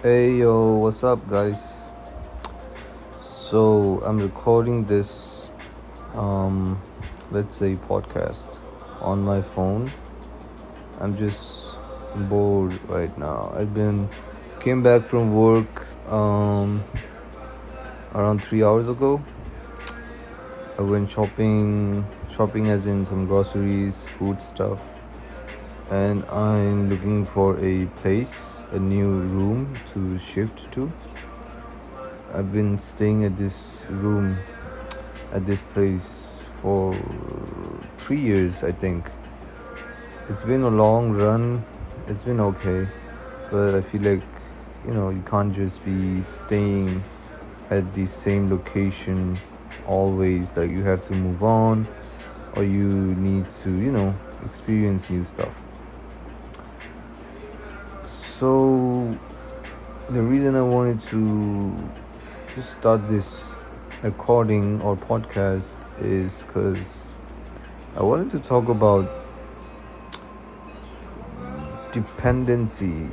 Hey yo, what's up, guys? So I'm recording this, um, let's say, podcast on my phone. I'm just bored right now. Came back from work around 3 hours ago. I went shopping as in some groceries, food stuff, and I'm looking for a place, a new room to shift to. I've been staying at this place for 3 years, I think. It's been a long run. It's been okay, but I feel like you can't just be staying at the same location always. Like you have to move on, or you need to experience new stuff. So the reason I wanted to just start this recording or podcast is because I wanted to talk about dependency,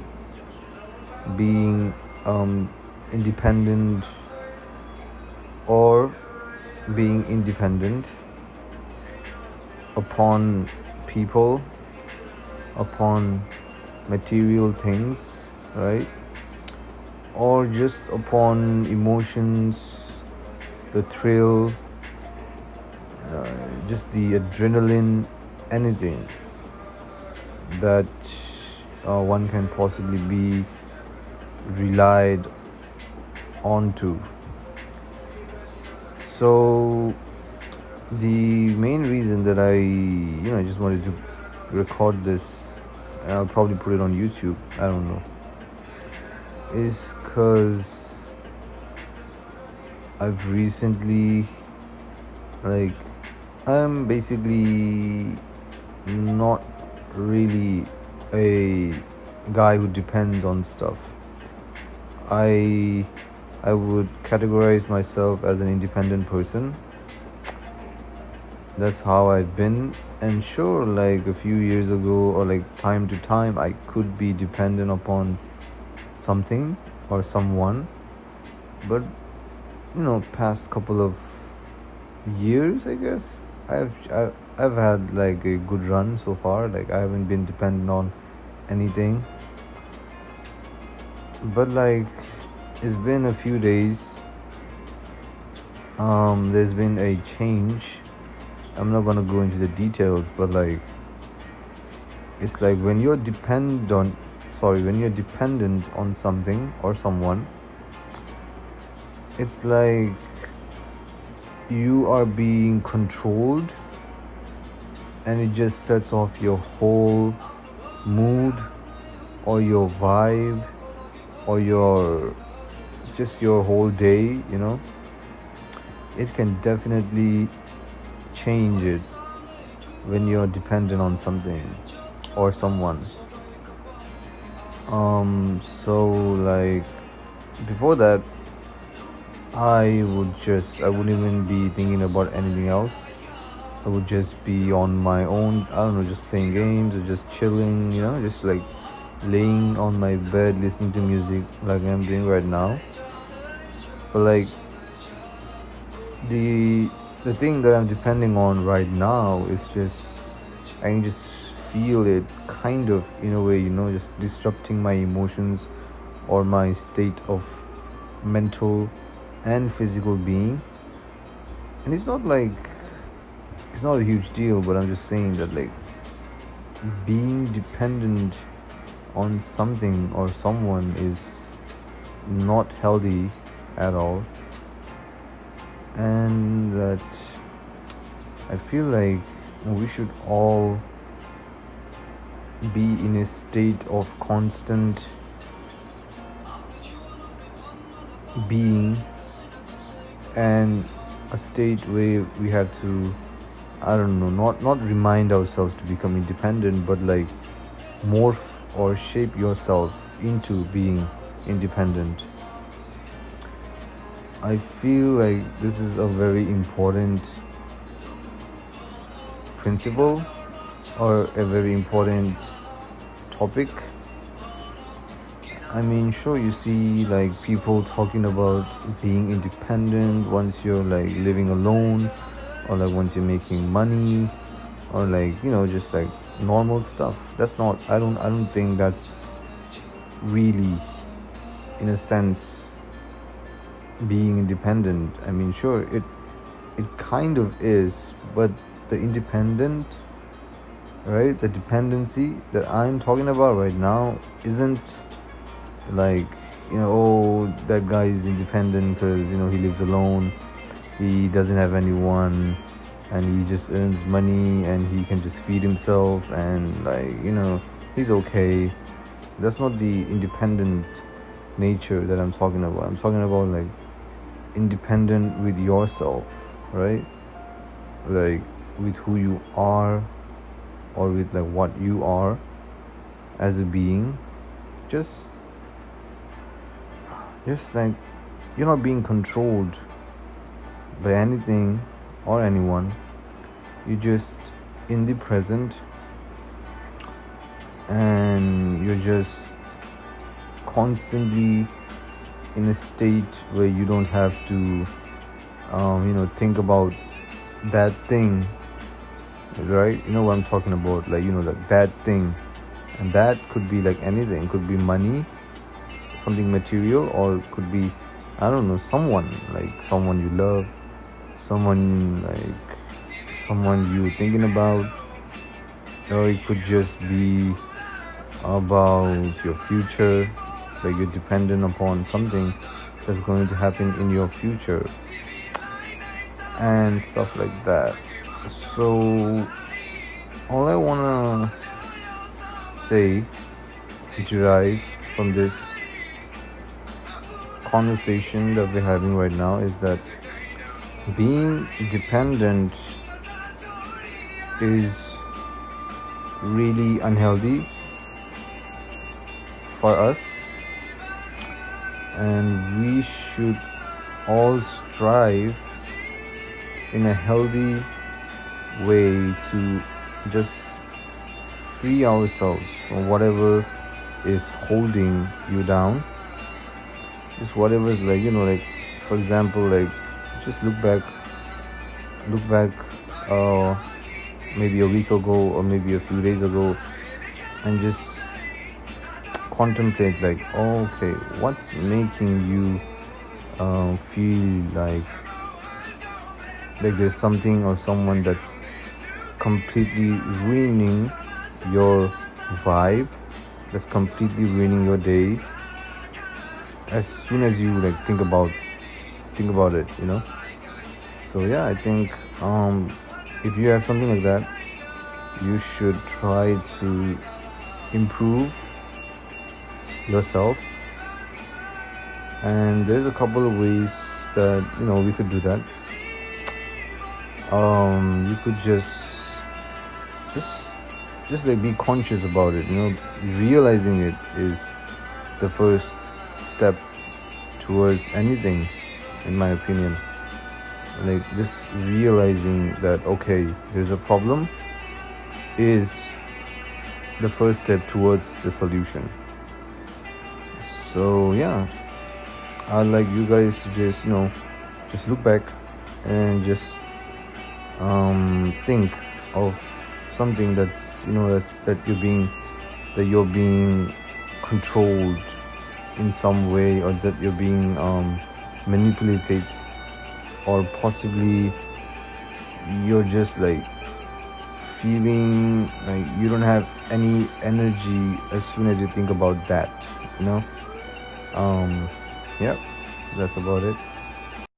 being independent or being independent upon people, upon material things, right? Or just upon emotions, the thrill, just the adrenaline, anything that one can possibly be relied onto. So the main reason that I just wanted to record this, and I'll probably put it on YouTube, I don't know, is because I've recently, like, I'm basically not really a guy who depends on stuff. I I would categorize myself as an independent person. That's how I've been. And sure, like a few years ago or like time to time, I could be dependent upon something or someone. But past couple of years, I guess I've had like a good run so far. Like I haven't been dependent on anything. But like it's been a few days. There's been a change. I'm not gonna go into the details, but like it's like when you're dependent on something or someone, it's like you are being controlled, and it just sets off your whole mood or your vibe or your whole day. It can definitely change it when you're dependent on something or someone. So like before that, I wouldn't even be thinking about anything else. I would just be on my own, I don't know, just playing games or just chilling, just like laying on my bed listening to music like I'm doing right now. But like the thing that I'm depending on right now is just I can just feel it kind of in a way, just disrupting my emotions or my state of mental and physical being. And it's not a huge deal, but I'm just saying that like being dependent on something or someone is not healthy at all. And that I feel like we should all be in a state of constant being, and a state where we have to, I don't know, not remind ourselves to become independent, but like morph or shape yourself into being independent. I feel like this is a very important principle or a very important topic, I mean, sure, you see like people talking about being independent once you're like living alone, or like once you're making money, or like, just like normal stuff. That's not, I don't think that's really, in a sense, being independent. I mean, sure, it kind of is, but the independent, right, the dependency that I'm talking about right now isn't like, oh, that guy is independent because he lives alone, he doesn't have anyone, and he just earns money and he can just feed himself, and like, he's okay. That's not the independent nature that I'm talking about. I'm talking about like independent with yourself, right? Like with who you are, or with like what you are as a being. Just like you're not being controlled by anything or anyone. You're just in the present, and you're just constantly in a state where you don't have to think about that thing, right? You know what I'm talking about, like, like that thing. And that could be like anything. It could be money, something material, or it could be, I don't know, someone, like someone you love, someone you thinking about, or it could just be about your future, like you're dependent upon something that's going to happen in your future and stuff like that. So all I wanna say, derive from this conversation that we're having right now, is that being dependent is really unhealthy for us, and we should all strive in a healthy way to just free ourselves from whatever is holding you down. Just whatever is like, like, for example, like, just look back maybe a week ago or maybe a few days ago, and just contemplate like, oh, okay, what's making you feel like there's something or someone that's completely ruining your vibe, that's completely ruining your day as soon as you like think about it. So yeah, I think if you have something like that, you should try to improve yourself. And there's a couple of ways that we could do that. You could just like be conscious about it. Realizing it is the first step towards anything, in my opinion. Like, just realizing that, okay, there's a problem, is the first step towards the solution. So yeah, I'd like you guys to just look back and just think of something that's that you're being controlled in some way, or that you're being manipulated, or possibly you're just like feeling like you don't have any energy as soon as you think about that. Yep, that's about it.